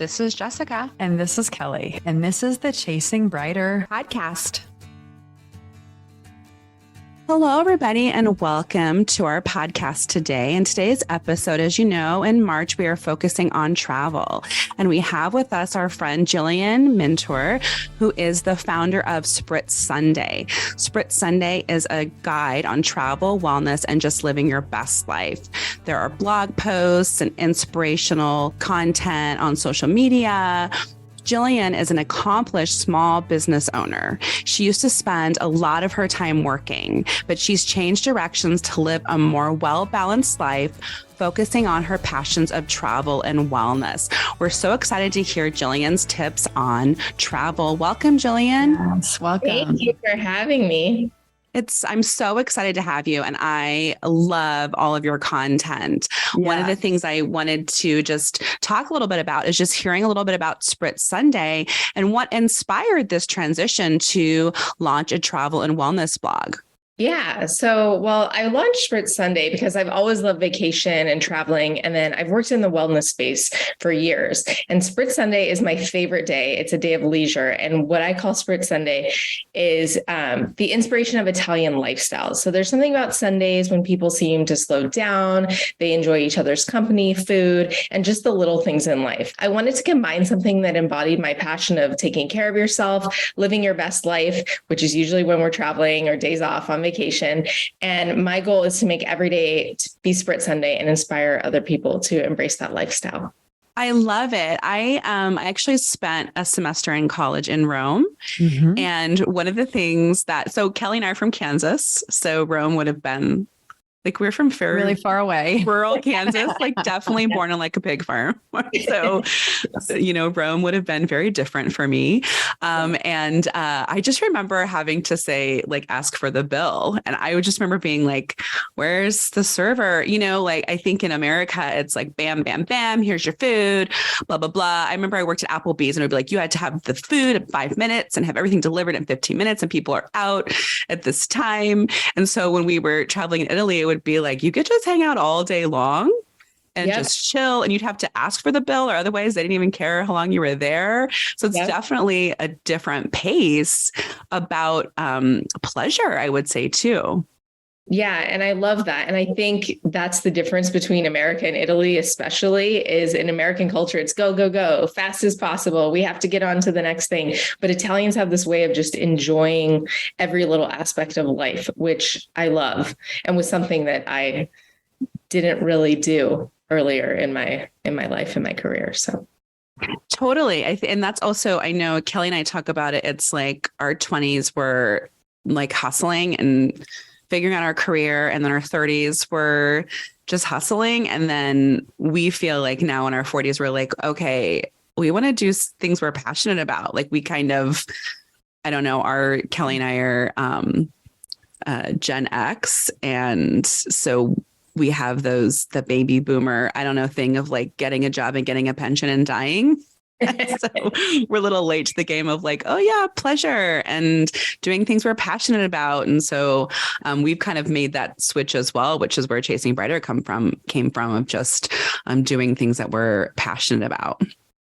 This is Jessica. And this is Kelly. And this is the Chasing Brighter podcast. Hello, everybody, and welcome to our podcast today. In today's episode, as you know, in March, we are focusing on travel. And we have with us our friend Jillian Mentor, who is the founder of Spritz Sunday. Spritz Sunday is a guide on travel, wellness, and just living your best life. There are blog posts and inspirational content on social media. Jillian is an accomplished small business owner. She used to spend a lot of her time working, but she's changed directions to live a more well-balanced life, focusing on her passions of travel and wellness. We're so excited to hear Jillian's tips on travel. Welcome, Jillian. Yes, welcome. Thank you for having me. I'm so excited to have you, and I love all of your content. Yeah. One of the things I wanted to just talk a little bit about is just hearing a little bit about Spritz Sunday and what inspired this transition to launch a travel and wellness blog. Yeah. I launched Spritz Sunday because I've always loved vacation and traveling. And then I've worked in the wellness space for years. And Spritz Sunday is my favorite day. It's a day of leisure. And what I call Spritz Sunday is the inspiration of Italian lifestyles. So there's something about Sundays when people seem to slow down. They enjoy each other's company, food, and just the little things in life. I wanted to combine something that embodied my passion of taking care of yourself, living your best life, which is usually when we're traveling or days off on vacation. And my goal is to make every day to be Spritz Sunday and inspire other people to embrace that lifestyle. I love it. I actually spent a semester in college in Rome. Mm-hmm. And one of the things so Kelly and I are from Kansas. So Rome would have been we're from really far away, rural Kansas, definitely born on a pig farm. So, Rome would have been very different for me. And I just remember having to say, ask for the bill. And I would just remember being where's the server? I think in America, it's bam, bam, bam, here's your food, blah, blah, blah. I remember I worked at Applebee's and it would be you had to have the food in 5 minutes and have everything delivered in 15 minutes. And people are out at this time. And so when we were traveling in Italy, it would be you could just hang out all day long and just chill, and you'd have to ask for the bill, or otherwise they didn't even care how long you were there. So it's definitely a different pace about pleasure, I would say too. Yeah. And I love that. And I think that's the difference between America and Italy, especially, is in American culture, it's go, go, go, fast as possible. We have to get on to the next thing. But Italians have this way of just enjoying every little aspect of life, which I love, and was something that I didn't really do earlier in my life, in my career. So totally. And that's also, I know Kelly and I talk about it. It's our 20s were hustling and figuring out our career, and then our 30s were just hustling. And then we feel now in our 40s, we're okay, we want to do things we're passionate about. We kind of, I don't know, Kelly and I are Gen X. And so we have the baby boomer, I don't know, thing of getting a job and getting a pension and dying. So we're a little late to the game of oh yeah, pleasure and doing things we're passionate about. And so we've kind of made that switch as well, which is where Chasing Brighter came from of just doing things that we're passionate about.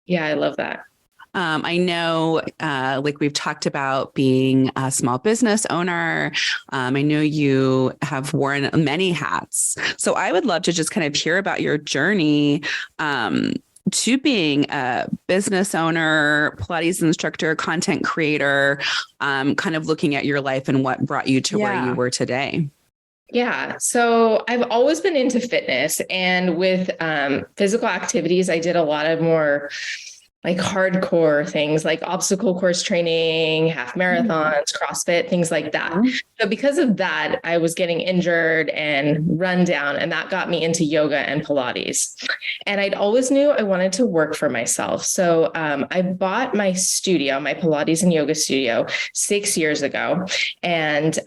Yeah, I love that. I know, we've talked about being a small business owner. I know you have worn many hats. So I would love to just kind of hear about your journey to being a business owner, Pilates instructor, content creator, kind of looking at your life and what brought you to where you were today. Yeah. So I've always been into fitness, and with physical activities, I did a lot of more hardcore things like obstacle course training, half marathons, CrossFit, things like that. So because of that, I was getting injured and run down, and that got me into yoga and Pilates. And I'd always knew I wanted to work for myself. So I bought my studio, my Pilates and yoga studio 6 years ago. And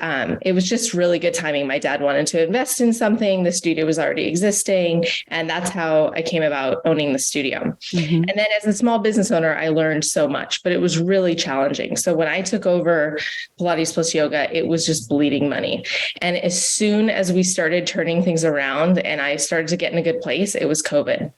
it was just really good timing. My dad wanted to invest in something. The studio was already existing. And that's how I came about owning the studio. Mm-hmm. And then as a small business owner, I learned so much, but it was really challenging. So when I took over Pilates plus yoga, it was just bleeding money. And as soon as we started turning things around and I started to get in a good place, it was COVID.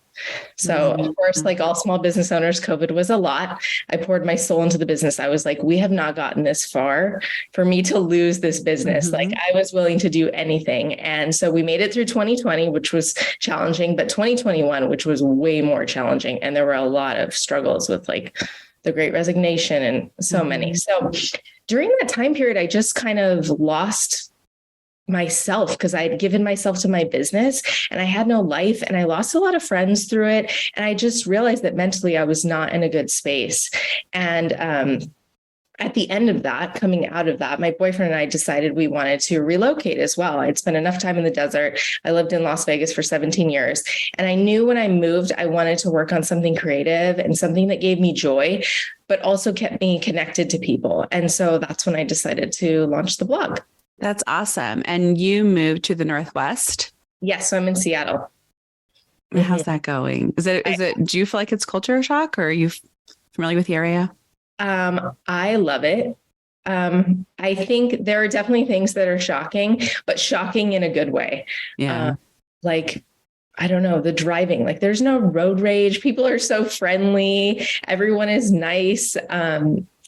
So of course, like all small business owners, COVID was a lot. I poured my soul into the business. I was like, we have not gotten this far for me to lose this business. Like I was willing to do anything. And so we made it through 2020, which was challenging, but 2021, which was way more challenging. And there were a lot of struggles with like the Great Resignation and so many. So during that time period, I just kind of lost myself because I had given myself to my business and I had no life, and I lost a lot of friends through it. And I just realized that mentally I was not in a good space. And at the end of that, coming out of that, my boyfriend and I decided we wanted to relocate as well. I'd spent enough time in the desert. I lived in Las Vegas for 17 years. And I knew when I moved, I wanted to work on something creative and something that gave me joy, but also kept me connected to people. And so that's when I decided to launch the blog. That's awesome. And you moved to the Northwest? Yes. So I'm in Seattle. How's that going? Do you feel like it's culture shock, or are you familiar with the area? I love it. I think there are definitely things that are shocking, but shocking in a good way. Yeah. Like, I don't know, the driving, like there's no road rage. People are so friendly. Everyone is nice.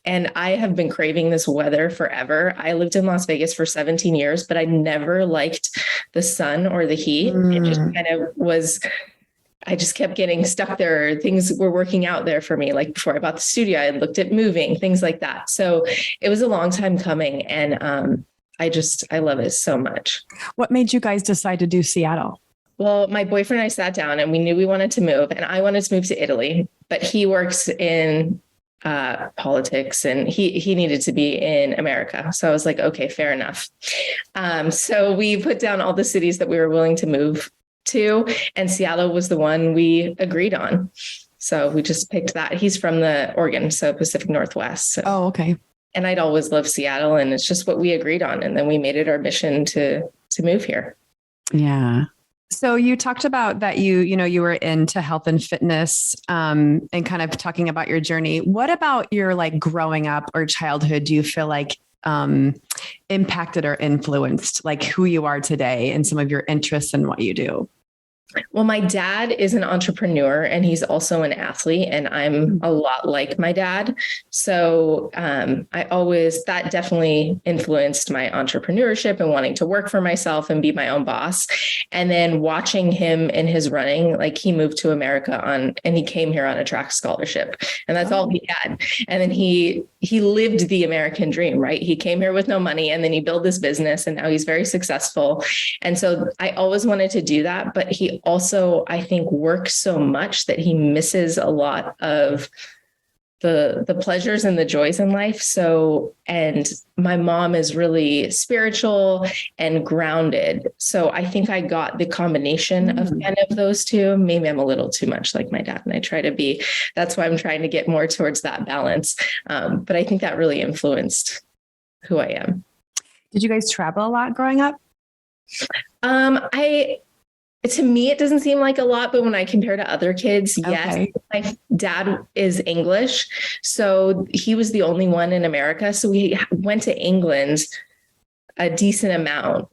And I have been craving this weather forever. I lived in Las Vegas for 17 years, but I never liked the sun or the heat. It just kind of was, I just kept getting stuck there. Things were working out there for me. Like before I bought the studio, I had looked at moving, things like that. So it was a long time coming. And I love it so much. What made you guys decide to do Seattle? Well, my boyfriend and I sat down and we knew we wanted to move, and I wanted to move to Italy, but he works in politics and he needed to be in America. So I was like, okay, fair enough. So we put down all the cities that we were willing to move to, and Seattle was the one we agreed on. So we just picked that. He's from the Oregon, so Pacific Northwest. So. Oh, okay. And I'd always loved Seattle, and it's just what we agreed on. And then we made it our mission to move here. Yeah. So you talked about that you were into health and fitness, and kind of talking about your journey. What about your like growing up or childhood do you feel like impacted or influenced like who you are today and some of your interests and what you do? Well, my dad is an entrepreneur and he's also an athlete, and I'm a lot like my dad. So that definitely influenced my entrepreneurship and wanting to work for myself and be my own boss. And then watching him in his running, like he moved to America and he came here on a track scholarship, and that's all he had. And then he lived the American dream, right? He came here with no money, and then he built this business, and now he's very successful. And so I always wanted to do that, but he also, I think, works so much that he misses a lot of the pleasures and the joys in life. So, and my mom is really spiritual and grounded. So I think I got the combination of kind of those two. Maybe I'm a little too much like my dad, and I try to be. That's why I'm trying to get more towards that balance. But I think that really influenced who I am. Did you guys travel a lot growing up? To me, it doesn't seem like a lot, but when I compare to other kids, yes. Okay. My dad is English, so he was the only one in America. So we went to England a decent amount,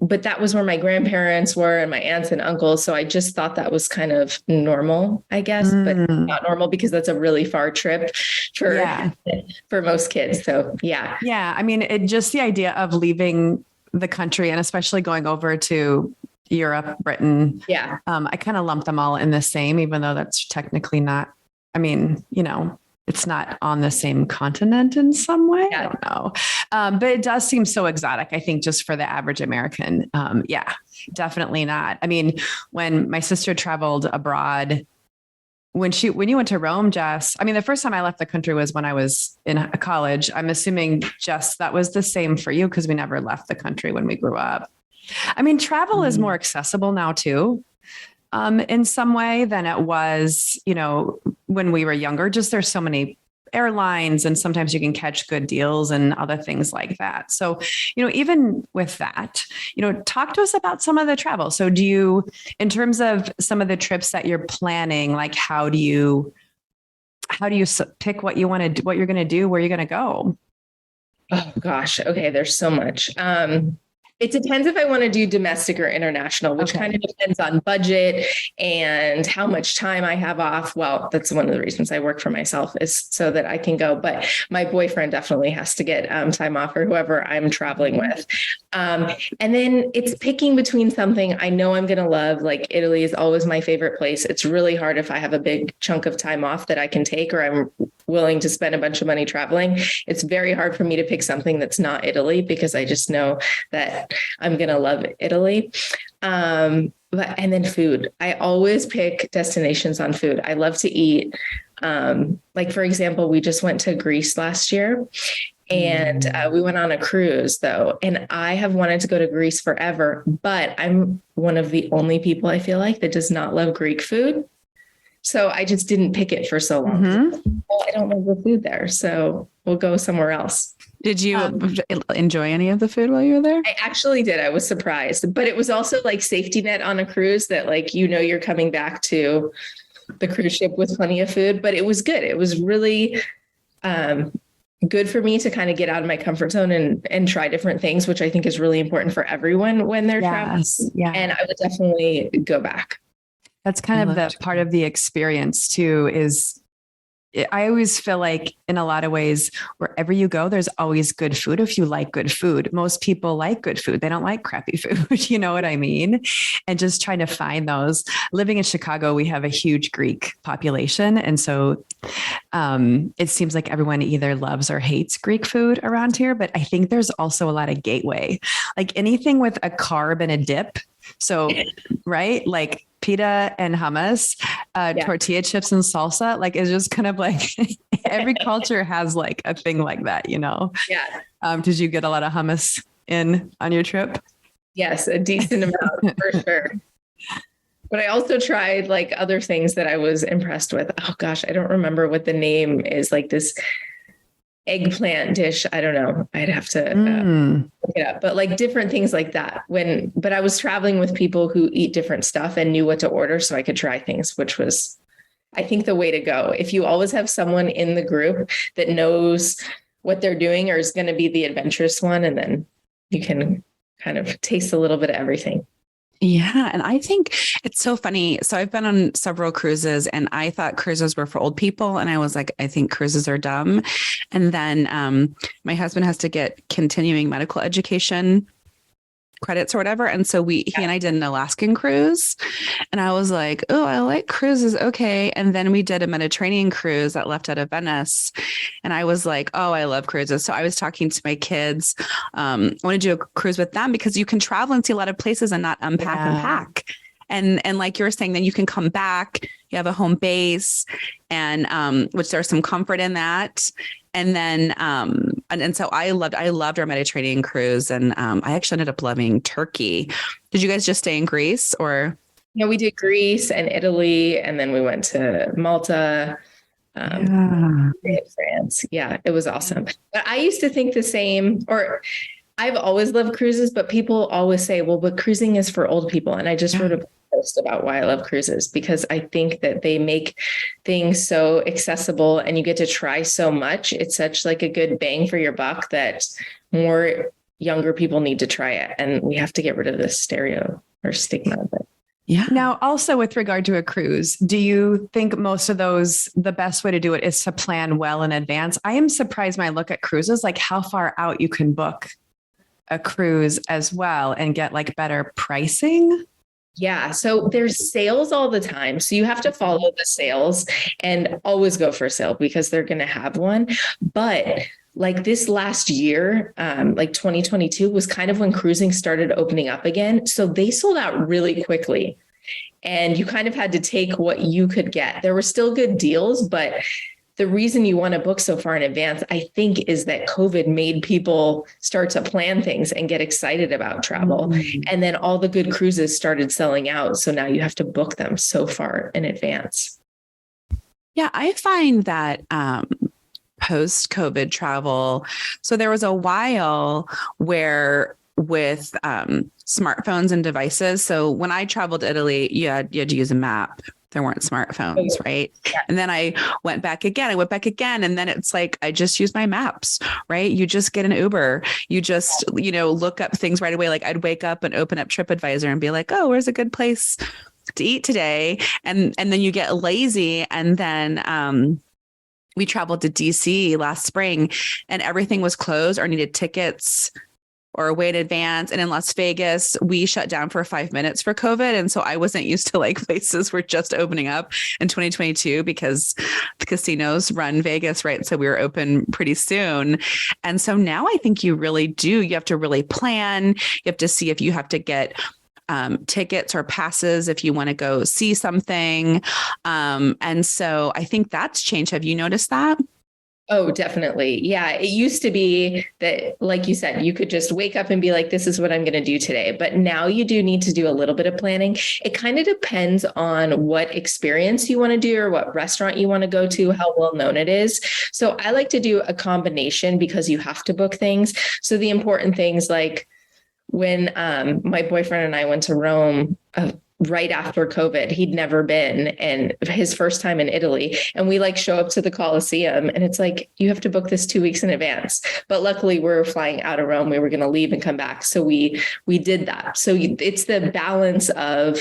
but that was where my grandparents were and my aunts and uncles. So I just thought that was kind of normal, I guess, but not normal because that's a really far trip for most kids. So yeah. Yeah. I mean, just the idea of leaving the country and especially going over to Europe, Britain. Yeah. I kind of lump them all in the same, even though that's technically not, I mean, it's not on the same continent in some way. Yeah. I don't know. But it does seem so exotic, I think, just for the average American. Yeah, definitely not. I mean, when my sister traveled abroad, when you went to Rome, Jess, I mean, the first time I left the country was when I was in college. I'm assuming, Jess, that was the same for you because we never left the country when we grew up. I mean, travel is more accessible now too, in some way than it was, when we were younger. Just there's so many airlines, and sometimes you can catch good deals and other things like that. So, even with that, talk to us about some of the travel. So do you, in terms of some of the trips that you're planning, like how do you pick what you want to do, what you're going to do, where you're going to go? Oh gosh. Okay. There's so much. It depends if I want to do domestic or international, which kind of depends on budget and how much time I have off. Well, that's one of the reasons I work for myself, is so that I can go. But my boyfriend definitely has to get time off, or whoever I'm traveling with. And then it's picking between something I know I'm going to love. Like Italy is always my favorite place. It's really hard if I have a big chunk of time off that I can take, or I'm willing to spend a bunch of money traveling. It's very hard for me to pick something that's not Italy, because I just know that I'm going to love Italy. And then food. I always pick destinations on food. I love to eat. Like, for example, we just went to Greece last year, and we went on a cruise though. And I have wanted to go to Greece forever, but I'm one of the only people I feel like that does not love Greek food. So I just didn't pick it for so long. Well, I don't love the food there, so we'll go somewhere else. Did you enjoy any of the food while you were there? I actually did. I was surprised, but it was also like safety net on a cruise that, like, you're coming back to the cruise ship with plenty of food, but it was good. It was really good for me to kind of get out of my comfort zone and try different things, which I think is really important for everyone when they're traveling. Yeah. And I would definitely go back. That's kind of the part of the experience too, is I always feel like in a lot of ways, wherever you go, there's always good food. If you like good food, most people like good food. They don't like crappy food. You know what I mean? And just trying to find those. Living in Chicago, we have a huge Greek population. And so it seems like everyone either loves or hates Greek food around here. But I think there's also a lot of gateway, like anything with a carb and a dip. So, right? Like pita and hummus, tortilla chips and salsa, like it's just kind of like every culture has like a thing like that, you know? Yeah. Did you get a lot of hummus in on your trip? Yes, a decent amount for sure. But I also tried like other things that I was impressed with. Oh gosh, I don't remember what the name is, like this eggplant dish. I don't know. I'd have to look it up, but like different things like that. But I was traveling with people who eat different stuff and knew what to order, so I could try things, which was, I think, the way to go. If you always have someone in the group that knows what they're doing or is going to be the adventurous one, and then you can kind of taste a little bit of everything. Yeah. And I think it's so funny. So I've been on several cruises, and I thought cruises were for old people. And I was like, I think cruises are dumb. And then my husband has to get continuing medical education credits or whatever. And so he and I did an Alaskan cruise, and I was like, oh, I like cruises. Okay. And then we did a Mediterranean cruise that left out of Venice. And I was like, oh, I love cruises. So I was talking to my kids. I want to do a cruise with them because you can travel and see a lot of places and not unpack and pack. And like you're saying, then you can come back, you have a home base, and which there's some comfort in that. And then, and so I loved our Mediterranean cruise, and I actually ended up loving Turkey. Did you guys just stay in Greece, or? Yeah, we did Greece and Italy, and then we went to Malta, France. Yeah, it was awesome. But I used to think the same, or I've always loved cruises, but people always say, well, but cruising is for old people. And I just wrote a post about why I love cruises, because I think that they make things so accessible and you get to try so much. It's such like a good bang for your buck that more younger people need to try it. And we have to get rid of this stereo or stigma. But yeah. Now, also with regard to a cruise, do you think most of those, the best way to do it is to plan well in advance? I am surprised when I look at cruises, like how far out you can book a cruise as well and get like better pricing. Yeah. So there's sales all the time. So you have to follow the sales and always go for a sale because they're going to have one. But like this last year, like 2022 was kind of when cruising started opening up again. So they sold out really quickly, and you kind of had to take what you could get. There were still good deals, but the reason you want to book so far in advance, I think, is that COVID made people start to plan things and get excited about travel. And then all the good cruises started selling out. So now you have to book them so far in advance. Yeah, I find that post-COVID travel, so there was a while where with smartphones and devices. So when I traveled to Italy, you had to use a map there weren't smartphones, right? Yeah. And then I went back again. And then it's like, I just use my maps, right? You just get an Uber. You just, look up things right away. Like I'd wake up and open up TripAdvisor and be like, oh, where's a good place to eat today? And then you get lazy. And then, we traveled to DC last spring and everything was closed or needed tickets or way in advance. And in Las Vegas, we shut down for 5 minutes for COVID. And so I wasn't used to like places were just opening up in 2022 because the casinos run Vegas, right? So we were open pretty soon. And so now I think you have to really plan. You have to see if you have to get tickets or passes if you want to go see something. And so I think that's changed. Have you noticed that? Oh, definitely. Yeah. It used to be that, like you said, you could just wake up and be like, this is what I'm going to do today. But now you do need to do a little bit of planning. It kind of depends on what experience you want to do or what restaurant you want to go to, how well known it is. So I like to do a combination because you have to book things. So the important things, like when my boyfriend and I went to Rome, right after COVID, he'd never been, and his first time in Italy. And we like show up to the Colosseum and it's like, you have to book this 2 weeks in advance. But luckily we're flying out of Rome. We were going to leave and come back. So we did that. So it's the balance of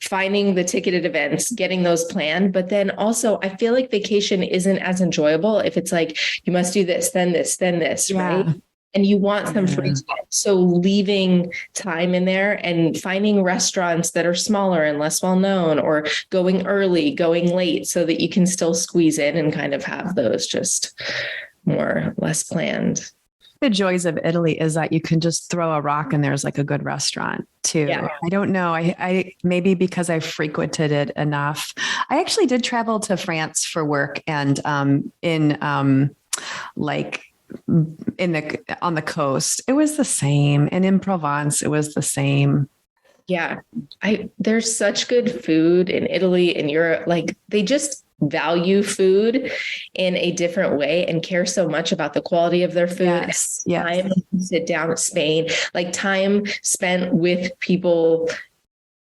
finding the ticketed events, getting those planned. But then also I feel like vacation isn't as enjoyable if it's like, you must do this, then this, then this, right? And you want some free time. So leaving time in there and finding restaurants that are smaller and less well known, or going early, going late, so that you can still squeeze in and kind of have those just less planned. The joys of Italy is that you can just throw a rock and there's like a good restaurant too. Yeah. I don't know. I maybe because I've frequented it enough. I actually did travel to France for work, and on the coast, it was the same. And in Provence, it was the same. Yeah. There's such good food in Italy and Europe. Like they just value food in a different way and care so much about the quality of their food. Yes. Time to sit down in Spain, like time spent with people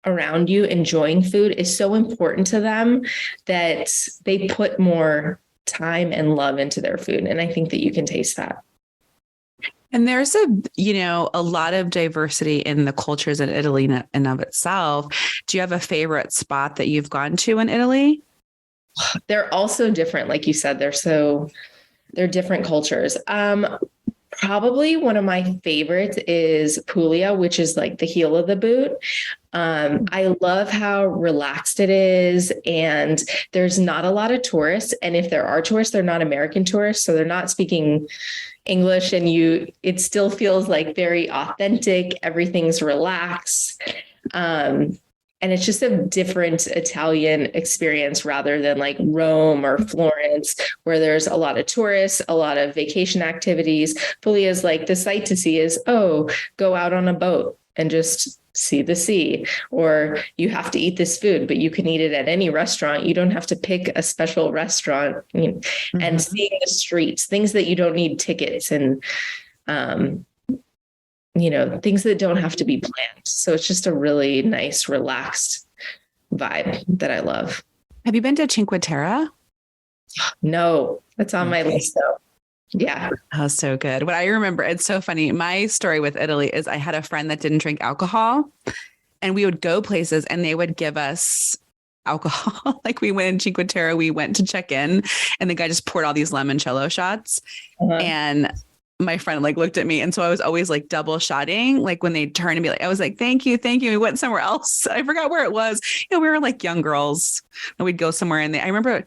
around you enjoying food is so important to them that they put more time and love into their food. And I think that you can taste that. And there's a lot of diversity in the cultures in Italy in and of itself. Do you have a favorite spot that you've gone to in Italy? They're also different. Like you said, they're different cultures. Probably one of my favorites is Puglia, which is like the heel of the boot. I love how relaxed it is, and there's not a lot of tourists. And if there are tourists, they're not American tourists. So they're not speaking English, and it still feels like very authentic. Everything's relaxed. And it's just a different Italian experience rather than like Rome or Florence, where there's a lot of tourists, a lot of vacation activities. Puglia is like, the sight to see is, go out on a boat and just see the sea, or you have to eat this food, but you can eat it at any restaurant. You don't have to pick a special restaurant. And seeing the streets, things that you don't need tickets, and things that don't have to be planned. So it's just a really nice, relaxed vibe that I love. Have you been to Cinque Terre? No, that's on my list though. Yeah. Oh, so good. What I remember, it's so funny. My story with Italy is I had a friend that didn't drink alcohol, and we would go places and they would give us alcohol. Like we went in Cinque Terre, we went to check in, and the guy just poured all these limoncello shots. And my friend like looked at me. And so I was always like double shotting, like when they turn and be like, I was like, thank you. We went somewhere else. I forgot where it was. We were like young girls, and we'd go somewhere, and I remember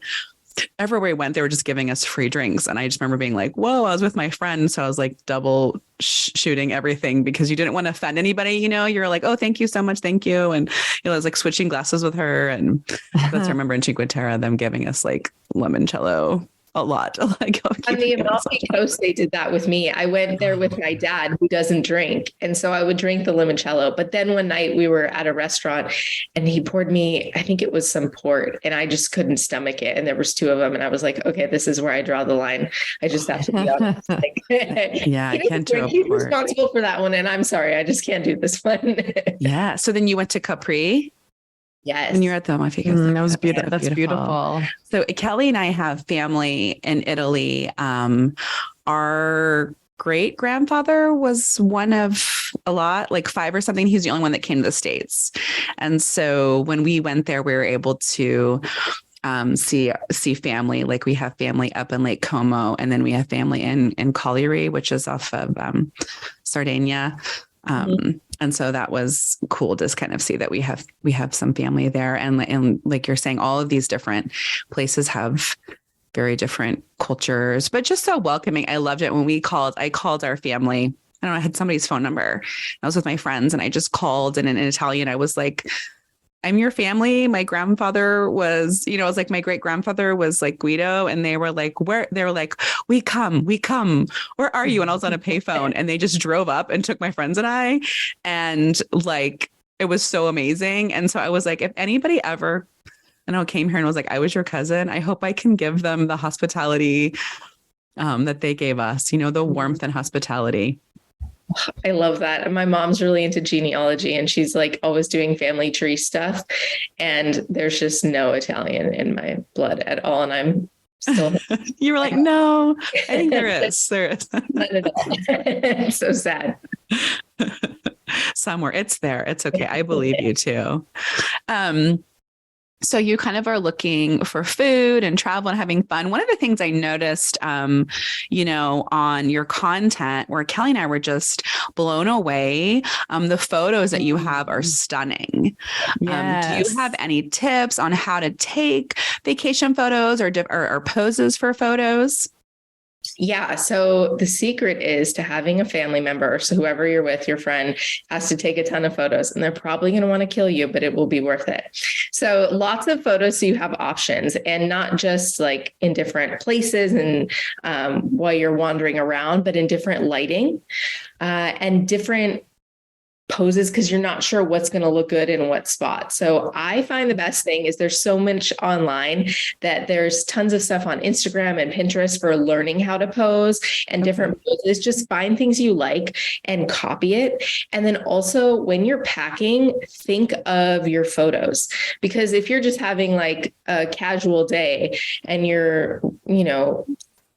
everywhere we went, they were just giving us free drinks. And I just remember being like, whoa, I was with my friend. So I was like double shooting everything because you didn't want to offend anybody. You're like, oh, thank you so much. Thank you. And, I was like switching glasses with her. And that's, I remember in Cinque Terre, them giving us like limoncello a lot. Like, on the Amalfi Coast, they did that with me. I went there with my dad, who doesn't drink. And so I would drink the limoncello. But then one night we were at a restaurant and he poured me, I think it was some port, and I just couldn't stomach it. And there was two of them. And I was like, okay, this is where I draw the line. I just have to be honest. Like, yeah, I can't do He's responsible for that one. And I'm sorry, I just can't do this one. Yeah. So then you went to Capri? Yes. When you're at the Amalfi Coast. That was beautiful. That's beautiful. So Kelly and I have family in Italy. Our great grandfather was one of a lot, like 5 or something. He's the only one that came to the States. And so when we went there, we were able to see family. Like we have family up in Lake Como, and then we have family in Cagliari, which is off of Sardinia. And so that was cool to kind of see that we have some family there. And like you're saying, all of these different places have very different cultures, but just so welcoming. I loved it when I called our family. I don't know, I had somebody's phone number. I was with my friends and I just called, and in Italian, I was like, I'm your family. My grandfather was, I was like, my great grandfather was like Guido. And they were like, where? They were like, we come. Where are you? And I was on a payphone, and they just drove up and took my friends and I, and like, it was so amazing. And so I was like, if anybody ever, came here and was like, I was your cousin, I hope I can give them the hospitality that they gave us, the warmth and hospitality. I love that. And my mom's really into genealogy, and she's like always doing family tree stuff. And there's just no Italian in my blood at all. And I'm still. You were like, no, I think there is. There is. It's so sad. Somewhere it's there. It's okay. I believe you too. So you kind of are looking for food and travel and having fun. One of the things I noticed, on your content, where Kelly and I were just blown away, the photos that you have are stunning. Yes. Do you have any tips on how to take vacation photos or poses for photos? Yeah. So the secret is to having a family member, so whoever you're with, your friend, has to take a ton of photos, and they're probably going to want to kill you, but it will be worth it. So lots of photos, so you have options, and not just like in different places and while you're wandering around, but in different lighting and different poses, because you're not sure what's going to look good in what spot. So I find the best thing is there's so much online that there's tons of stuff on Instagram and Pinterest for learning how to pose and different poses. Just find things you like and copy it. And then also when you're packing, think of your photos, because if you're just having like a casual day and you're,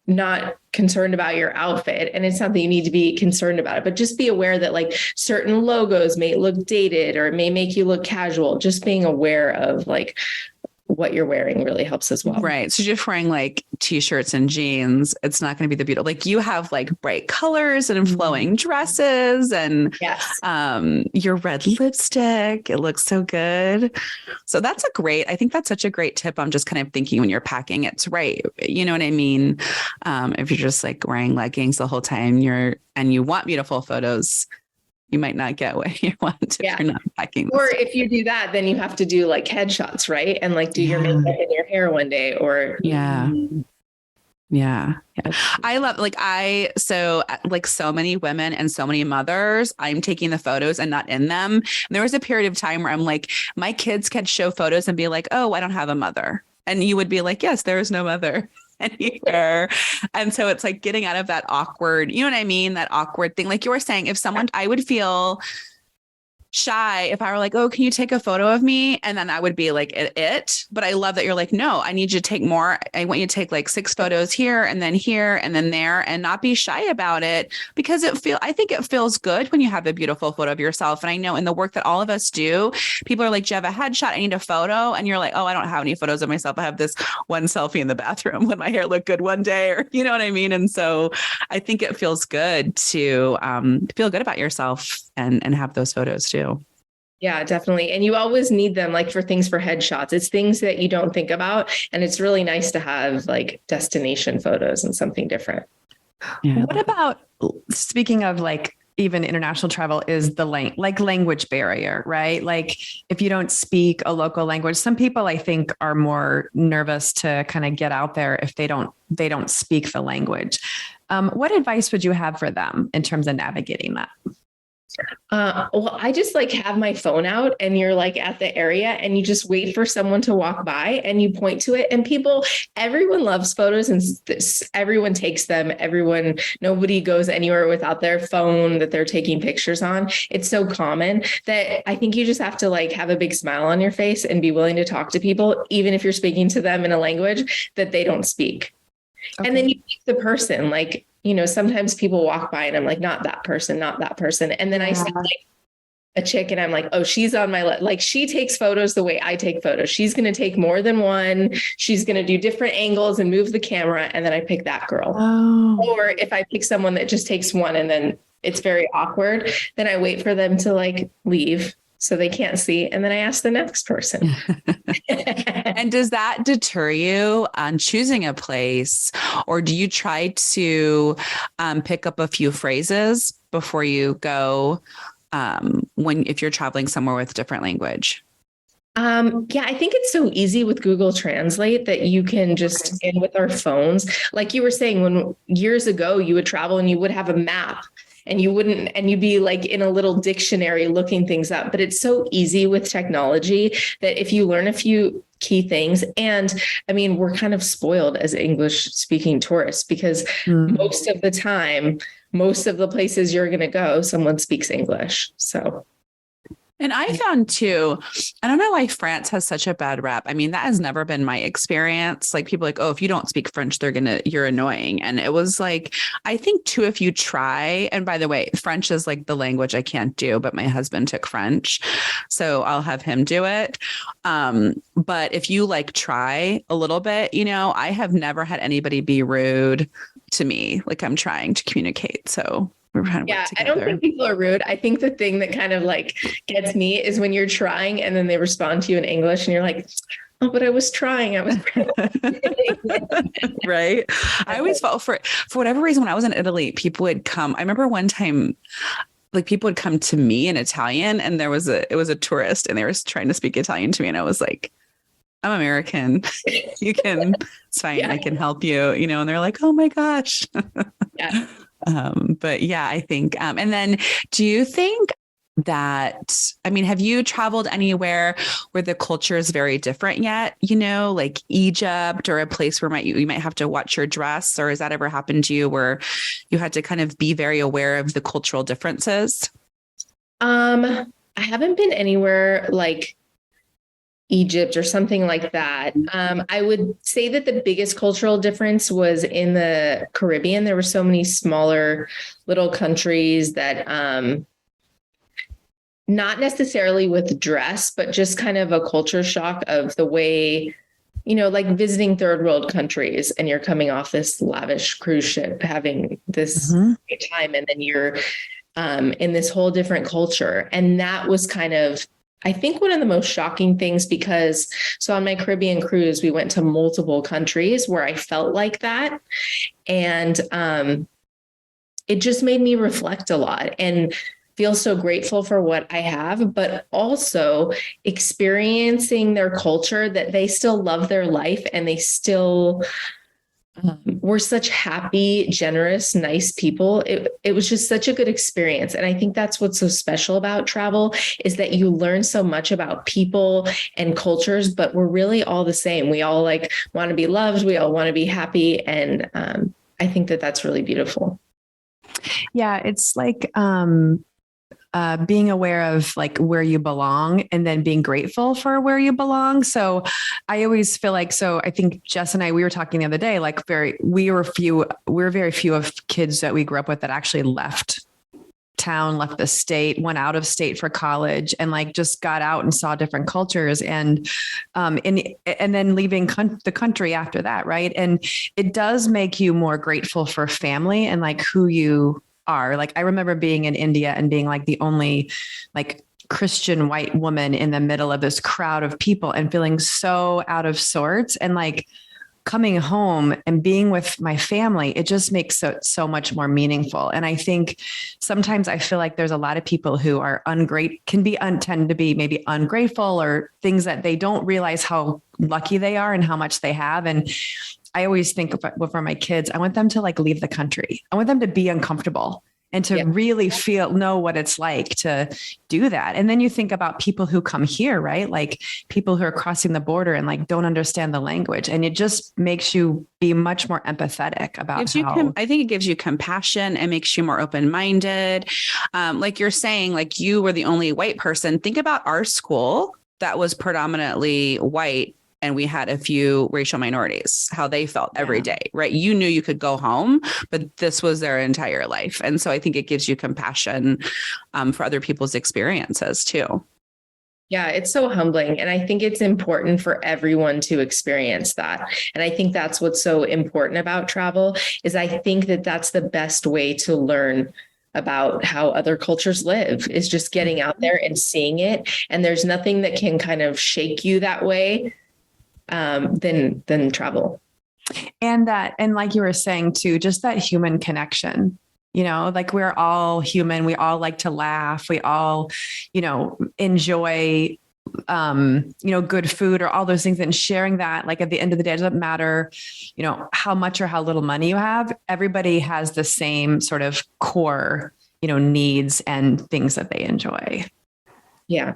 not concerned about your outfit, and it's not that you need to be concerned about it, but just be aware that like certain logos may look dated or it may make you look casual. Just being aware of like what you're wearing really helps as well. Right. So just wearing like t-shirts and jeans, it's not going to be the beautiful, like you have like bright colors and flowing dresses and yes. Your red lipstick. It looks so good. So I think that's such a great tip. I'm just kind of thinking when you're packing, it's right. You know what I mean? If you're just like wearing leggings the whole time and you want beautiful photos, you might not get what you want if you're not packing. Or if you do that, then you have to do like headshots, right? And like do your makeup and your hair one day, or Yeah. I love so many women and so many mothers, I'm taking the photos and not in them. And there was a period of time where I'm like, my kids can show photos and be like, oh, I don't have a mother. And you would be like, yes, there is no mother anywhere. And so it's like getting out of that awkward, you know what I mean? That awkward thing. Like you were saying, I would feel shy if I were like, oh, can you take a photo of me? And then I would be like, it. But I love that you're like, no, I need you to take more. I want you to take like 6 photos here and then there, and not be shy about it, because I think it feels good when you have a beautiful photo of yourself. And I know in the work that all of us do, people are like, do you have a headshot? I need a photo. And you're like, oh, I don't have any photos of myself. I have this one selfie in the bathroom when my hair looked good one day, or you know what I mean? And so I think it feels good to feel good about yourself and have those photos too. Yeah, definitely. And you always need them like for headshots. It's things that you don't think about. And it's really nice to have like destination photos and something different. Yeah. What about, speaking of like even international travel, is the language barrier, right? Like if you don't speak a local language, some people I think are more nervous to kind of get out there if they don't speak the language. What advice would you have for them in terms of navigating that? Well, I just like have my phone out and you're like at the area and you just wait for someone to walk by and you point to it and everyone loves photos and everyone takes them. Nobody goes anywhere without their phone that they're taking pictures on. It's so common that I think you just have to like have a big smile on your face and be willing to talk to people, even if you're speaking to them in a language that they don't speak. Okay. And then you pick the person, like, sometimes people walk by and I'm like, not that person. And then I see like a chick and I'm like, oh, she's on my list. Like she takes photos the way I take photos. She's going to take more than one. She's going to do different angles and move the camera. And then I pick that girl. Oh. Or if I pick someone that just takes one and then it's very awkward, then I wait for them to like leave so they can't see. And then I ask the next person. And does that deter you on choosing a place, or do you try to pick up a few phrases before you go if you're traveling somewhere with different language? Yeah, I think it's so easy with Google Translate that you can just in with our phones. Like you were saying, when years ago you would travel and you would have a map. And you'd be like in a little dictionary looking things up. But it's so easy with technology that if you learn a few key things, and I mean, we're kind of spoiled as English speaking tourists because most of the time, most of the places you're going to go, someone speaks English. So. And I found too, I don't know why France has such a bad rap. I mean, that has never been my experience. Like people like, oh, if you don't speak French, you're annoying. And it was like, I think too, if you try, and by the way, French is like the language I can't do, but my husband took French, so I'll have him do it. But if you like try a little bit, I have never had anybody be rude to me. Like I'm trying to communicate. So yeah, I don't think people are rude. I think the thing that kind of like gets me is when you're trying and then they respond to you in English and you're like, oh, but I was trying. I was right. I always felt for whatever reason, when I was in Italy, people would come. I remember one time, like people would come to me in Italian and it was a tourist and they were trying to speak Italian to me. And I was like, I'm American. It's fine. Yeah. I can help you, and they're like, oh my gosh. Yeah. But yeah, I think, and then do you think that, I mean, have you traveled anywhere where the culture is very different yet, like Egypt or a place where you might have to watch your dress, or has that ever happened to you where you had to kind of be very aware of the cultural differences? I haven't been anywhere like Egypt or something like that. I would say that the biggest cultural difference was in the Caribbean. There were so many smaller little countries that not necessarily with dress, but just kind of a culture shock of the way, like visiting third world countries and you're coming off this lavish cruise ship, having this great time. And then you're in this whole different culture. And that was kind of, I think, one of the most shocking things because on my Caribbean cruise, we went to multiple countries where I felt like that. And it just made me reflect a lot and feel so grateful for what I have, but also experiencing their culture, that they still love their life and they still were such happy, generous, nice people. It was just such a good experience. And I think that's what's so special about travel is that you learn so much about people and cultures, but we're really all the same. We all like want to be loved. We all want to be happy. And I think that that's really beautiful. Yeah. It's like, being aware of like where you belong and then being grateful for where you belong. So I always feel like, I think Jess and we were talking the other day, like we're very few of kids that we grew up with that actually left town, left the state, went out of state for college and like just got out and saw different cultures and then leaving the country after that. Right. And it does make you more grateful for family and like who you are. Like I remember being in India and being like the only like Christian white woman in the middle of this crowd of people and feeling so out of sorts, and like coming home and being with my family, it just makes it so much more meaningful. And I think sometimes I feel like there's a lot of people who are tend to be maybe ungrateful or things that they don't realize how lucky they are and how much they have. And I always think for my kids, I want them to like leave the country. I want them to be uncomfortable and to really know what it's like to do that. And then you think about people who come here, right? Like people who are crossing the border and like don't understand the language. And it just makes you be much more empathetic about I think it gives you compassion and makes you more open-minded. Like you're saying, like you were the only white person. Think about our school that was predominantly white, and we had a few racial minorities, how they felt every day, right? You knew you could go home, but this was their entire life. And so I think it gives you compassion for other people's experiences too. Yeah, it's so humbling. And I think it's important for everyone to experience that. And I think that's what's so important about travel is I think that that's the best way to learn about how other cultures live, is just getting out there and seeing it. And there's nothing that can kind of shake you that way than travel. And like you were saying too, just that human connection, like we're all human. We all like to laugh. We all, enjoy, good food or all those things, and sharing that, like at the end of the day, it doesn't matter, how much or how little money you have. Everybody has the same sort of core, needs and things that they enjoy. Yeah.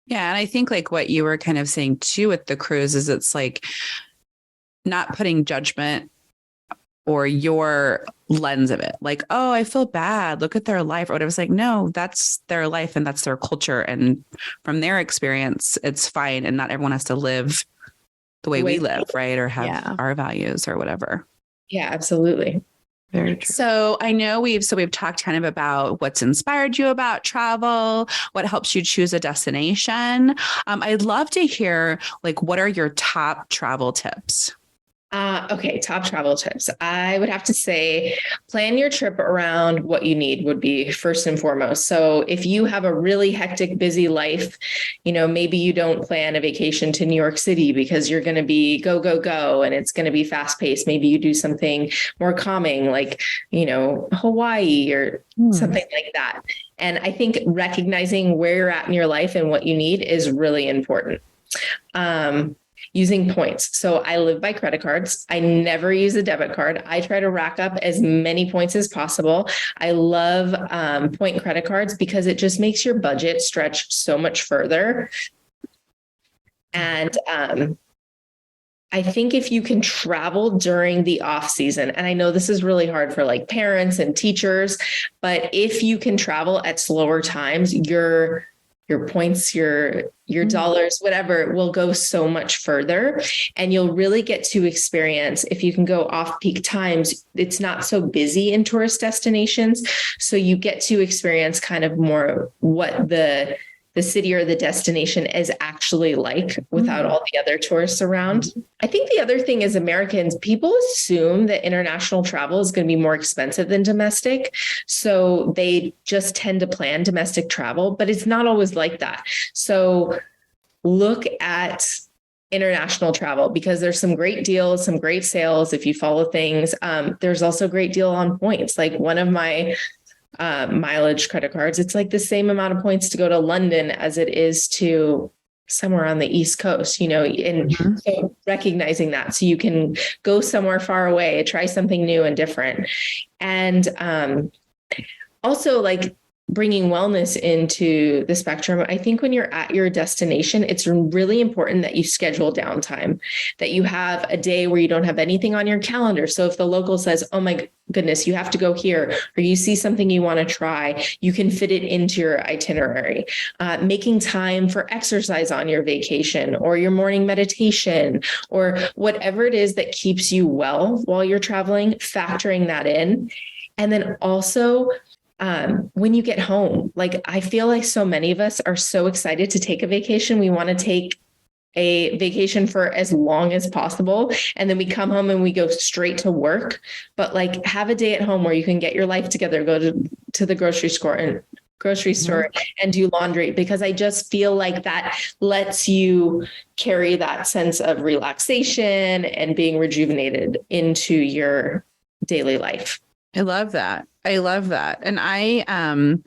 Yeah. And I think like what you were kind of saying too with the cruise is it's like not putting judgment or your lens of it. Like, oh, I feel bad. Look at their life or whatever. It's like, no, that's their life and that's their culture. And from their experience, it's fine. And not everyone has to live the way we live, right? Or have our values or whatever. Yeah, absolutely. Very true. So I know we've talked kind of about what's inspired you about travel, what helps you choose a destination. I'd love to hear, like, what are your top travel tips? Okay, top travel tips. I would have to say plan your trip around what you need would be first and foremost. So if you have a really hectic, busy life, maybe you don't plan a vacation to New York City because you're going to be go, go, go, and it's going to be fast paced. Maybe you do something more calming like, Hawaii or something like that. And I think recognizing where you're at in your life and what you need is really important. Using points. So I live by credit cards. I never use a debit card. I try to rack up as many points as possible. I love point credit cards because it just makes your budget stretch so much further. And I think if you can travel during the off season, and I know this is really hard for like parents and teachers, but if you can travel at slower times, your points, your dollars, whatever, will go so much further. And you'll really get to experience, if you can go off peak times, it's not so busy in tourist destinations. So you get to experience kind of more what the city or the destination is actually like without all the other tourists around. I think the other thing is Americans, people assume that international travel is going to be more expensive than domestic. So they just tend to plan domestic travel, but it's not always like that. So look at international travel because there's some great deals, some great sales if you follow things. There's also a great deal on points. Like one of my mileage credit cards, it's like the same amount of points to go to London as it is to somewhere on the East Coast, and so recognizing that so you can go somewhere far away, try something new and different. And also like bringing wellness into the spectrum. I think when you're at your destination, it's really important that you schedule downtime, that you have a day where you don't have anything on your calendar. So if the local says, oh my goodness, you have to go here, or you see something you want to try, you can fit it into your itinerary. Making time for exercise on your vacation or your morning meditation or whatever it is that keeps you well while you're traveling, factoring that in. And then also when you get home, like I feel like so many of us are so excited to take a vacation. We want to take a vacation for as long as possible. And then we come home and we go straight to work, but like have a day at home where you can get your life together, go to the grocery store and do laundry, because I just feel like that lets you carry that sense of relaxation and being rejuvenated into your daily life. I love that. And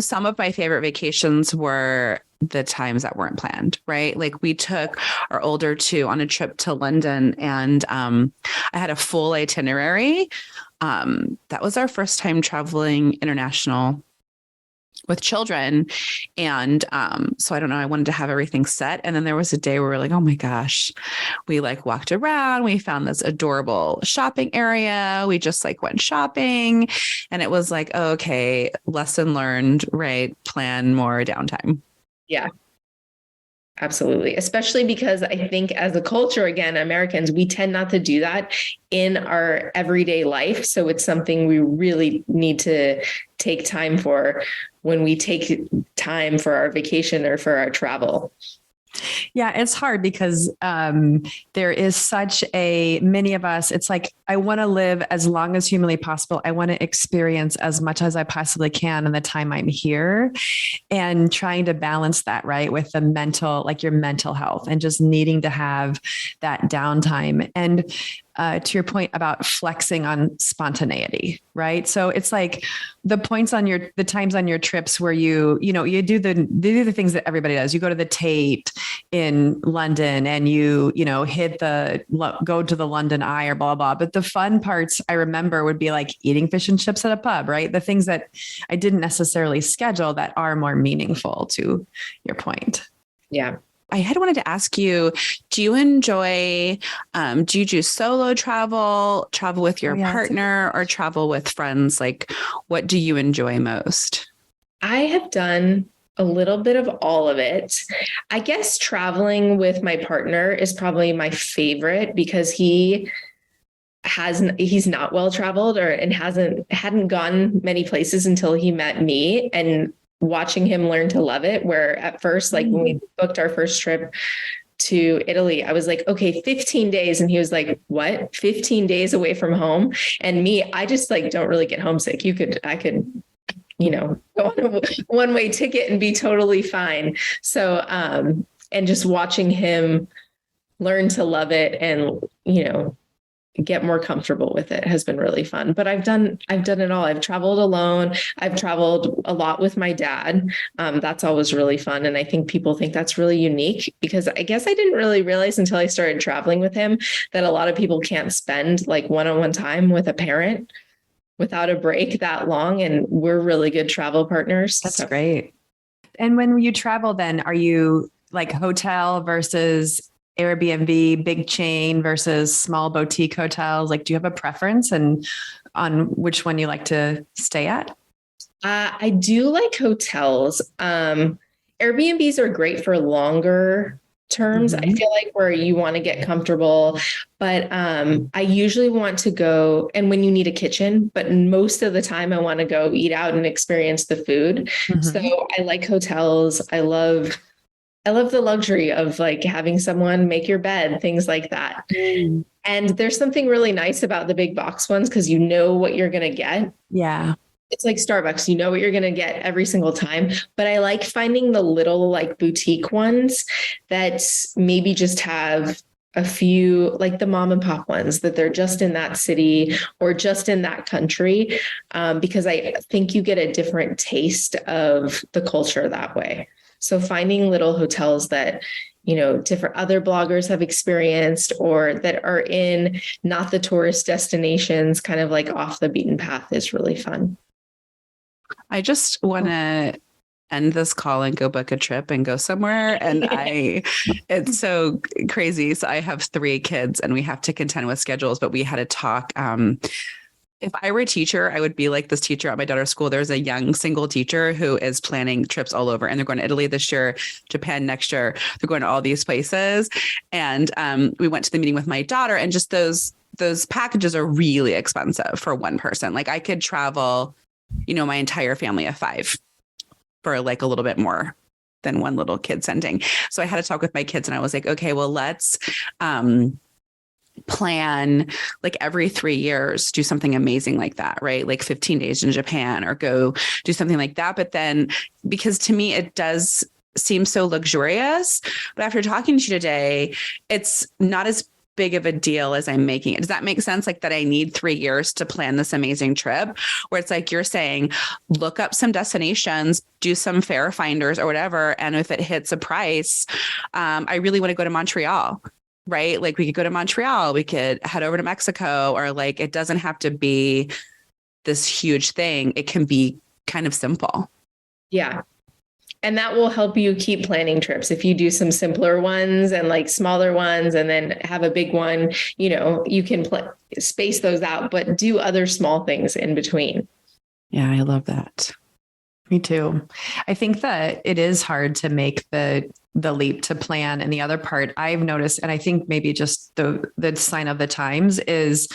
some of my favorite vacations were the times that weren't planned, right? Like we took our older two on a trip to London, and I had a full itinerary. That was our first time traveling international with children. And so I don't know, I wanted to have everything set. And then there was a day where we were like, oh my gosh, we like walked around, we found this adorable shopping area. We just like went shopping, and it was like, oh, okay, lesson learned, right? Plan more downtime. Yeah. Absolutely. Especially because I think as a culture, again, Americans, we tend not to do that in our everyday life. So it's something we really need to take time for when we take time for our vacation or for our travel. Yeah, it's hard because there is such many of us, it's like, I want to live as long as humanly possible. I want to experience as much as I possibly can in the time I'm here, and trying to balance that, right, with the mental, like your mental health, and just needing to have that downtime. And to your point about flexing on spontaneity, right? So it's like the times on your trips where you do the things that everybody does. You go to the Tate in London, and you go to the London Eye or blah, blah. But the fun parts I remember would be like eating fish and chips at a pub, right? The things that I didn't necessarily schedule that are more meaningful, to your point. Yeah. I had wanted to ask you, do you enjoy, do you do solo travel with your partner, or travel with friends? Like, what do you enjoy most? I have done a little bit of all of it. I guess traveling with my partner is probably my favorite, because he's not well traveled, and hadn't gone many places until he met me, and watching him learn to love it. Where at first, like when we booked our first trip to Italy, I was like, okay, 15 days. And he was like, what? 15 days away from home? And me, I just like, don't really get homesick. I could, go on a one-way ticket and be totally fine. So, and just watching him learn to love it and, get more comfortable with it has been really fun. But I've done it all. I've traveled alone. I've traveled a lot with my dad. That's always really fun. And I think people think that's really unique, because I guess I didn't really realize until I started traveling with him that a lot of people can't spend like one-on-one time with a parent without a break that long. And we're really good travel partners. That's great. And when you travel, then are you like hotel versus Airbnb, big chain versus small boutique hotels? Like, do you have a preference on which one you like to stay at? I do like hotels. Airbnbs are great for longer terms. I feel like where you want to get comfortable, but I usually want to go, and when you need a kitchen, but most of the time I want to go eat out and experience the food. So I like hotels. I love the luxury of like having someone make your bed, things like that. And there's something really nice about the big box ones, because you know what you're going to get. Yeah. It's like Starbucks, you know what you're going to get every single time. But I like finding the little like boutique ones that maybe just have a few, like the mom and pop ones, that they're just in that city or just in that country, because I think you get a different taste of the culture that way. So finding little hotels that, different other bloggers have experienced, or that are in not the tourist destinations, kind of like off the beaten path, is really fun. I just want to end this call and go book a trip and go somewhere. And it's so crazy. So I have 3 kids and we have to contend with schedules, but we had a talk. If I were a teacher, I would be like this teacher at my daughter's school. There's a young single teacher who is planning trips all over, and they're going to Italy this year, Japan next year. They're going to all these places. And we went to the meeting with my daughter, and just those packages are really expensive for one person. Like I could travel, my entire family of 5 for like a little bit more than one little kid sending. So I had to talk with my kids, and I was like, okay, well, let's plan like every 3 years, do something amazing like that, right? Like 15 days in Japan, or go do something like that. But then, because to me, it does seem so luxurious, but after talking to you today, it's not as big of a deal as I'm making it. Does that make sense? Like that I need 3 years to plan this amazing trip, where it's like you're saying, look up some destinations, do some fare finders or whatever. And if it hits a price, I really want to go to Montreal, right? Like we could go to Montreal, we could head over to Mexico, or like, it doesn't have to be this huge thing. It can be kind of simple. Yeah. And that will help you keep planning trips. If you do some simpler ones and like smaller ones and then have a big one, you can space those out, but do other small things in between. Yeah, I love that. Me too. I think that it is hard to make the leap to plan. And the other part I've noticed, and I think maybe just the sign of the times, is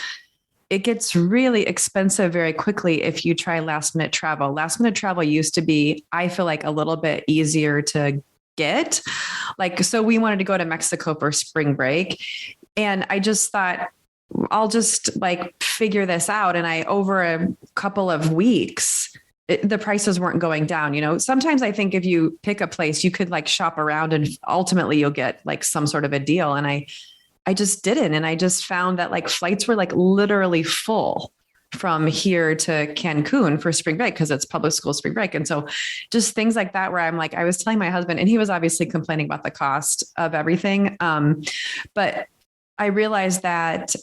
it gets really expensive very quickly if you try last minute travel. Last minute travel used to be, I feel like, a little bit easier to get. Like, so we wanted to go to Mexico for spring break. And I just thought, I'll just like figure this out. And over a couple of weeks, the prices weren't going down. Sometimes I think if you pick a place, you could like shop around and ultimately you'll get like some sort of a deal. And I just didn't. And I just found that like flights were like literally full from here to Cancun for spring break, because it's public school spring break. And so just things like that, where I'm like, I was telling my husband, and he was obviously complaining about the cost of everything. But I realized that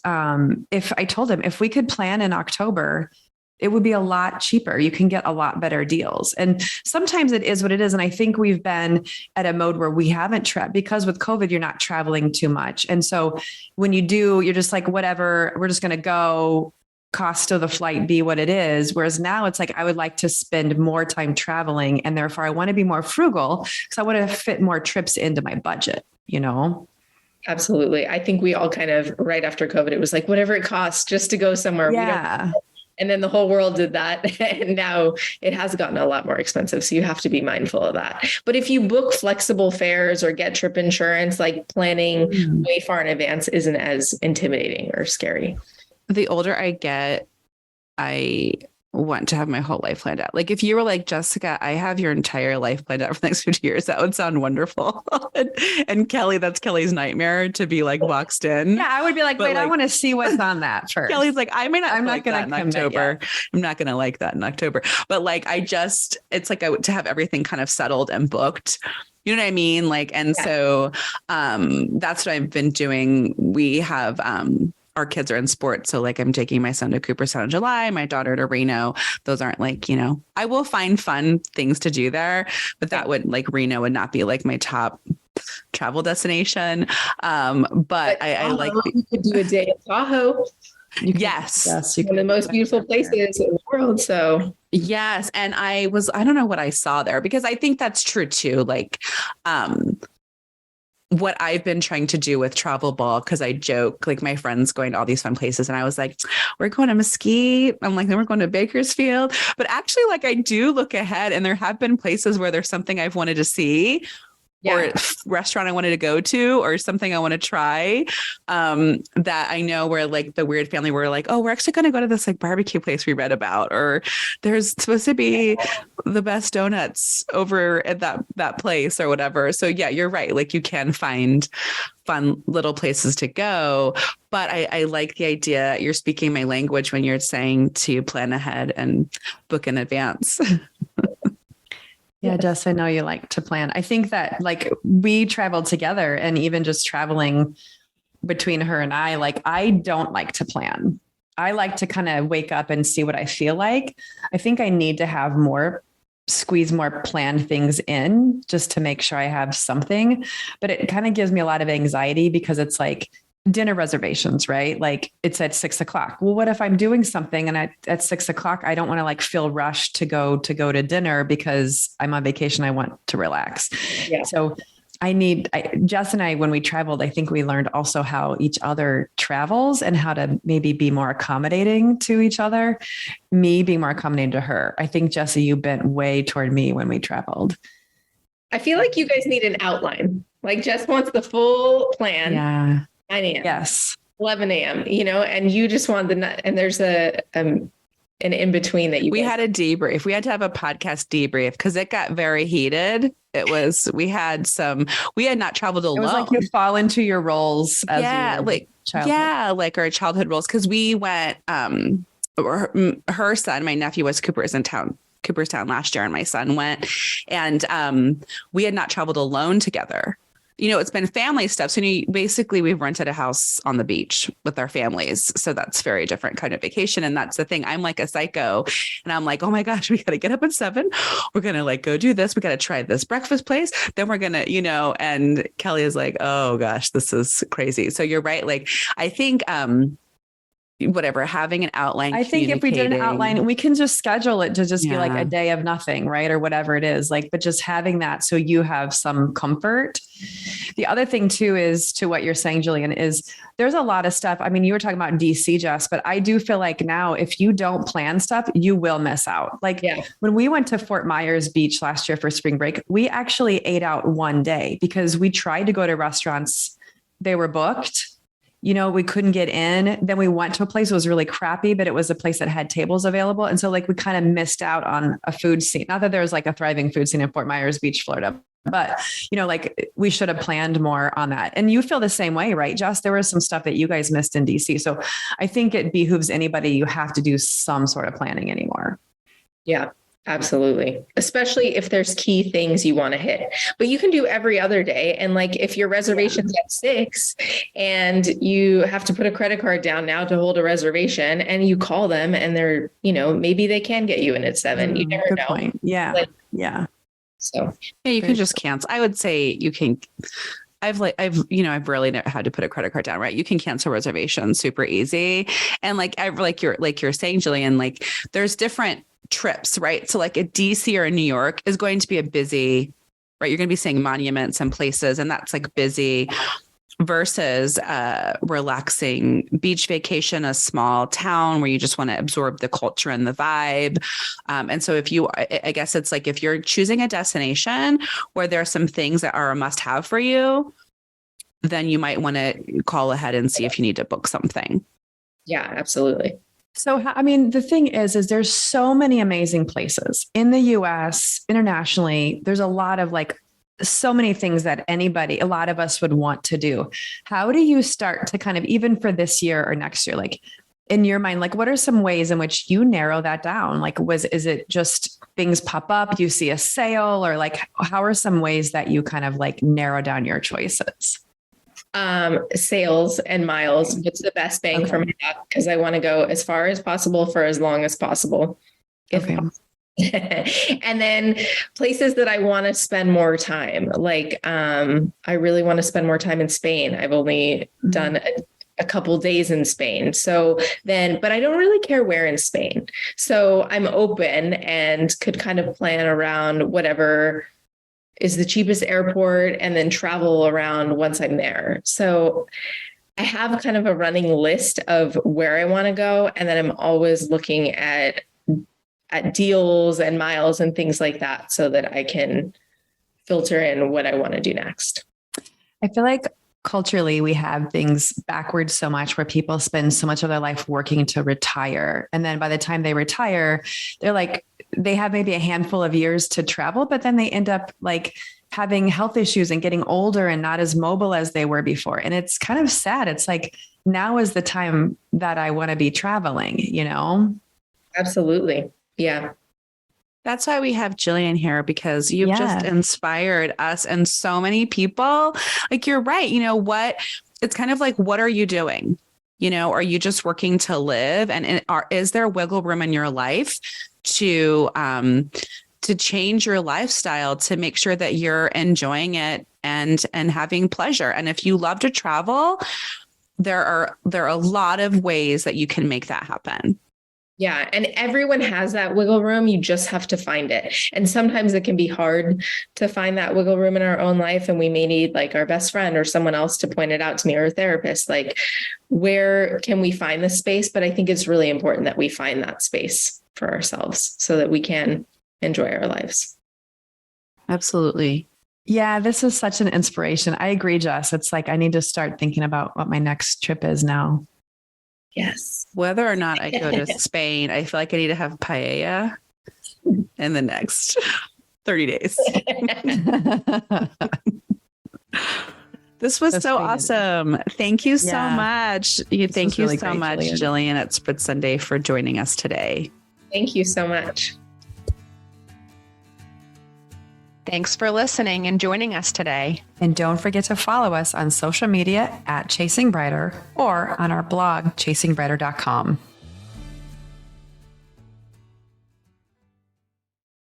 if I told him, if we could plan in October, it would be a lot cheaper. You can get a lot better deals. And sometimes it is what it is. And I think we've been at a mode where we haven't because with COVID, you're not traveling too much. And so when you do, you're just like, whatever, we're just going to go, cost of the flight be what it is. Whereas now it's like, I would like to spend more time traveling, and therefore I want to be more frugal because I want to fit more trips into my budget, Absolutely. I think we all kind of, right after COVID, it was like, whatever it costs just to go somewhere. Yeah. And then the whole world did that. And now it has gotten a lot more expensive. So you have to be mindful of that. But if you book flexible fares or get trip insurance, like planning way far in advance isn't as intimidating or scary. The older I get, I want to have my whole life planned out. Like if you were like, Jessica, I have your entire life planned out for the next 50 years, that would sound wonderful. and Kelly, that's Kelly's nightmare, to be like boxed in. Yeah, I would be like, wait, I want to see what's on that first. Kelly's like, I'm not like going to in October. I'm not going to like that in October. But like, it's like to have everything kind of settled and booked. You know what I mean? Like, and so that's what I've been doing. We have, our kids are in sports. So like I'm taking my son to Cooperstown in July, my daughter to Reno. Those aren't like, I will find fun things to do there, but that would like Reno would not be like my top travel destination. But I like. You could do a day in Tahoe. Yes. One of the most beautiful places in the world. So yes. And I don't know what I saw there, because I think that's true too. Like, what I've been trying to do with travel ball, because I joke, like my friends going to all these fun places, and I was like, we're going to Mesquite. I'm like, then we're going to Bakersfield. But actually, like I do look ahead, and there have been places where there's something I've wanted to see, or a restaurant I wanted to go to, or something I want to try, that I know where like the weird family were like, oh, we're actually going to go to this like barbecue place we read about, or there's supposed to be the best donuts over at that place or whatever. So yeah, you're right. Like you can find fun little places to go, but I like the idea. You're speaking my language when you're saying to plan ahead and book in advance. Yeah, Jess, I know you like to plan. I think that like we traveled together, and even just traveling between her and I, like I don't like to plan. I like to kind of wake up and see what I feel like. I think I need to squeeze more planned things in just to make sure I have something. But it kind of gives me a lot of anxiety, because it's like dinner reservations, right? Like it's at 6:00. Well, what if I'm doing something and at 6:00, I don't want to like feel rushed to go to dinner because I'm on vacation. I want to relax. Yeah. So Jess and I, when we traveled, I think we learned also how each other travels and how to maybe be more accommodating to each other. Me being more accommodating to her. I think, Jesse, you bent way toward me when we traveled. I feel like you guys need an outline. Like Jess wants the full plan. Yeah. 9 a.m. Yes. 11 a.m., and you just want and there's an in between that we had a debrief. We had to have a podcast debrief because it got very heated. we had not traveled alone. It was like you fall into your roles as like our childhood roles. Cause we went, her son, my nephew was Cooperstown last year, and my son went, and we had not traveled alone together. It's been family stuff. So we've rented a house on the beach with our families. So that's very different kind of vacation. And that's the thing. I'm like a psycho, and I'm like, oh my gosh, we got to get up at 7. We're going to go do this. We got to try this breakfast place. Then we're going to, and Kelly is like, oh gosh, this is crazy. So you're right. Like, I think, whatever, having an outline. I think if we did an outline, we can just schedule it to just be like a day of nothing, right? Or whatever it is, but just having that so you have some comfort. The other thing too is, to what you're saying, Jillian, is there's a lot of stuff. I mean, you were talking about DC, Jess, but I do feel like now if you don't plan stuff, you will miss out. When we went to Fort Myers Beach last year for spring break, we actually ate out one day because we tried to go to restaurants. They were booked. We couldn't get in. Then we went to a place that was really crappy, but it was a place that had tables available. And so we kind of missed out on a food scene. Not that there was a thriving food scene in Fort Myers Beach, Florida, but we should have planned more on that. And you feel the same way, right, Jess? There was some stuff that you guys missed in DC. So I think it behooves anybody, you have to do some sort of planning anymore. Yeah. Absolutely. Especially if there's key things you want to hit, but you can do every other day. And if your reservation's at 6 and you have to put a credit card down now to hold a reservation, and you call them and they're, maybe they can get you in at 7. You never know. Point. Yeah. So you can just cancel. I would say you can. I've rarely had to put a credit card down, right? You can cancel reservations super easy. And like you're saying, Jillian, there's different trips, right? So a DC or a New York is going to be a busy, right? You're going to be seeing monuments and places, and that's busy, versus relaxing beach vacation, a small town where you just want to absorb the culture and the vibe. And so I guess it's if you're choosing a destination where there are some things that are a must have for you, then you might want to call ahead and see if you need to book something. Yeah, absolutely. So, the thing is there's so many amazing places in the US, internationally. There's a lot of so many things that a lot of us would want to do. How do you start to kind of, even for this year or next year, in your mind, what are some ways in which you narrow that down? Is it just things pop up, you see a sale, or how are some ways that you kind of narrow down your choices? Sales and miles. What's the best bang for my buck? Because I want to go as far as possible for as long as possible. And then places that I want to spend more time. I really want to spend more time in Spain. I've only done a couple days in Spain. But I don't really care where in Spain. So I'm open and could kind of plan around whatever is the cheapest airport and then travel around once I'm there. So I have kind of a running list of where I want to go. And then I'm always looking at deals and miles and things like that so that I can filter in what I want to do next. I feel like culturally we have things backwards so much, where people spend so much of their life working to retire. And then by the time they retire, they have maybe a handful of years to travel, but then they end up having health issues and getting older and not as mobile as they were before. And it's kind of sad. It's now is the time that I want to be traveling, Absolutely. Yeah. That's why we have Jillian here, because you've just inspired us and so many people. You're right. It's kind of what are you doing? Are you just working to live? And is there wiggle room in your life to change your lifestyle to make sure that you're enjoying it and having pleasure? And if you love to travel, there are a lot of ways that you can make that happen. Yeah. And everyone has that wiggle room. You just have to find it. And sometimes it can be hard to find that wiggle room in our own life. And we may need our best friend or someone else to point it out to me, or a therapist, where can we find the space? But I think it's really important that we find that space for ourselves so that we can enjoy our lives. Absolutely. Yeah, this is such an inspiration. I agree, Jess. It's I need to start thinking about what my next trip is now. Yes. Whether or not I go to Spain, I feel like I need to have paella in the next. 30 days. This was so awesome. Thank you so much. Thank you so much, Jillian at Spritz Sunday, for joining us today. Thank you so much. Thanks for listening and joining us today. And don't forget to follow us on social media at Chasing Brighter or on our blog, chasingbrighter.com.